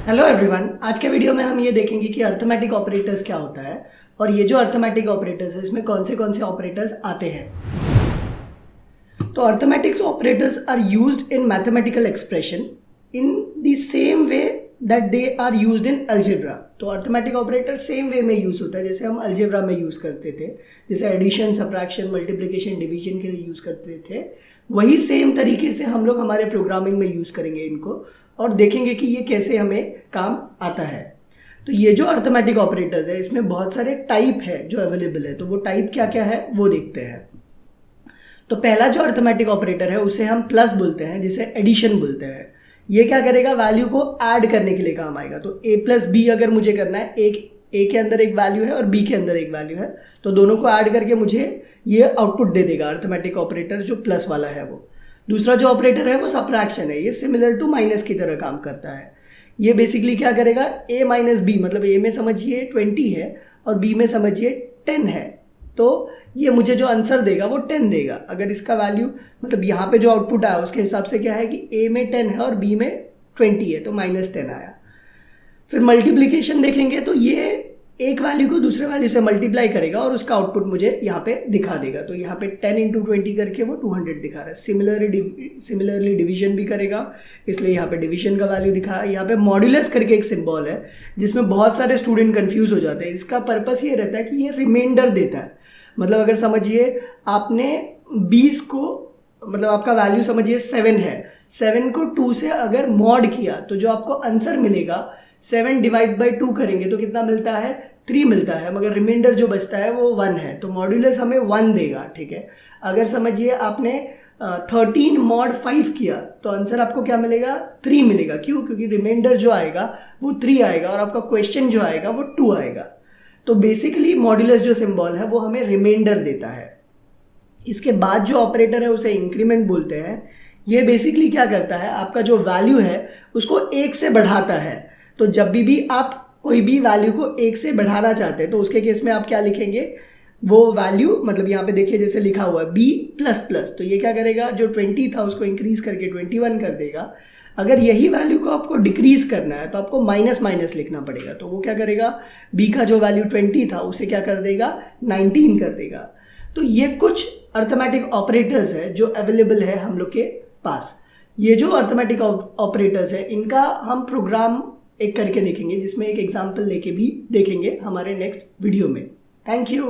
Hello everyone, आज के video में हम ये देखेंगे कि अर्थमेटिक ऑपरेटर्स क्या होता है और ये जो अर्थमेटिक ऑपरेटर्स है इसमें कौन से ऑपरेटर्स आते हैं। तो arithmetic operators are used in mathematical expression in the same way that they are used in algebra. तो अर्थमेटिक ऑपरेटर सेम वे में यूज होता है जैसे हम अलजेब्रा में यूज करते थे, जैसे एडिशन, सबट्रैक्शन, मल्टीप्लिकेशन, डिवीजन के लिए यूज करते थे, वही सेम तरीके से हम लोग हमारे प्रोग्रामिंग में यूज करेंगे इनको और देखेंगे कि ये कैसे हमें काम आता है। तो ये जो अर्थमेटिक ऑपरेटर्स है इसमें बहुत सारे टाइप है जो अवेलेबल है, तो वो टाइप क्या क्या है वो देखते हैं। तो पहला जो अर्थमेटिक ऑपरेटर है उसे हम प्लस बोलते हैं, जिसे एडिशन बोलते हैं। ये क्या करेगा, वैल्यू को ऐड करने के लिए काम आएगा। तो a प्लस बी अगर मुझे करना है, ए के अंदर एक वैल्यू है और बी के अंदर एक वैल्यू है, तो दोनों को ऐड करके मुझे ये आउटपुट दे देगा अर्थमेटिक ऑपरेटर जो प्लस वाला है वो। दूसरा जो ऑपरेटर है वो सबट्रैक्शन है, ये सिमिलर टू माइनस की तरह काम करता है। ये बेसिकली क्या करेगा, a माइनस बी, मतलब a में समझिए 20 है और b में समझिए 10 है, तो ये मुझे जो आंसर देगा वो 10 देगा। अगर इसका वैल्यू मतलब यहाँ पे जो आउटपुट आया उसके हिसाब से क्या है कि a में 10 है और b में 20 है, तो -10 आया। फिर मल्टीप्लिकेशन देखेंगे तो ये एक वैल्यू को दूसरे वैल्यू से मल्टीप्लाई करेगा और उसका आउटपुट मुझे यहाँ पे दिखा देगा। तो यहाँ पे 10 × 20 करके वो 200 दिखा रहा है। सिमिलरली डिवीजन भी करेगा, इसलिए यहाँ पे डिवीजन का वैल्यू दिखा है। यहाँ पे मॉड्यूलस करके एक सिंबल है जिसमें बहुत सारे स्टूडेंट कंफ्यूज हो जाते हैं। इसका पर्पस ये रहता है कि ये रिमाइंडर देता है। मतलब अगर समझिए आपने 20 को, मतलब आपका वैल्यू समझिए 7 है, 7 को 2 से अगर मॉड किया तो जो आपको आंसर मिलेगा 7 डिवाइड बाई 2 करेंगे तो कितना मिलता है, 3 मिलता है, मगर रिमाइंडर जो बचता है वो 1 है, तो मॉड्यूलस हमें 1 देगा। ठीक है, अगर समझिए आपने 13 मॉड 5 किया तो आंसर आपको क्या मिलेगा, 3 मिलेगा। क्यों? क्योंकि रिमाइंडर जो आएगा वो 3 आएगा और आपका क्वेश्चन जो आएगा वो 2 आएगा। तो बेसिकली मॉड्यूलस जो सिंबल है वो हमें रिमाइंडर देता है। इसके बाद जो ऑपरेटर है उसे इंक्रीमेंट बोलते हैं। ये बेसिकली क्या करता है, आपका जो वैल्यू है उसको 1 से बढ़ाता है। तो जब भी आप कोई भी वैल्यू को 1 से बढ़ाना चाहते हैं तो उसके केस में आप क्या लिखेंगे, वो वैल्यू, मतलब यहाँ पे देखिए जैसे लिखा हुआ है b++, तो ये क्या करेगा, जो 20 था उसको इंक्रीज करके 21 कर देगा। अगर यही वैल्यू को आपको डिक्रीज करना है तो आपको माइनस माइनस लिखना पड़ेगा। तो वो क्या करेगा, b का जो वैल्यू 20 था उसे क्या कर देगा, 19 कर देगा। तो ये कुछ अर्थमेटिक ऑपरेटर्स है जो अवेलेबल है हम लोग के पास। ये जो अर्थमेटिक ऑपरेटर्स है इनका हम प्रोग्राम एक करके देखेंगे, जिसमें एक एग्जाम्पल लेके भी देखेंगे हमारे नेक्स्ट वीडियो में। Thank you.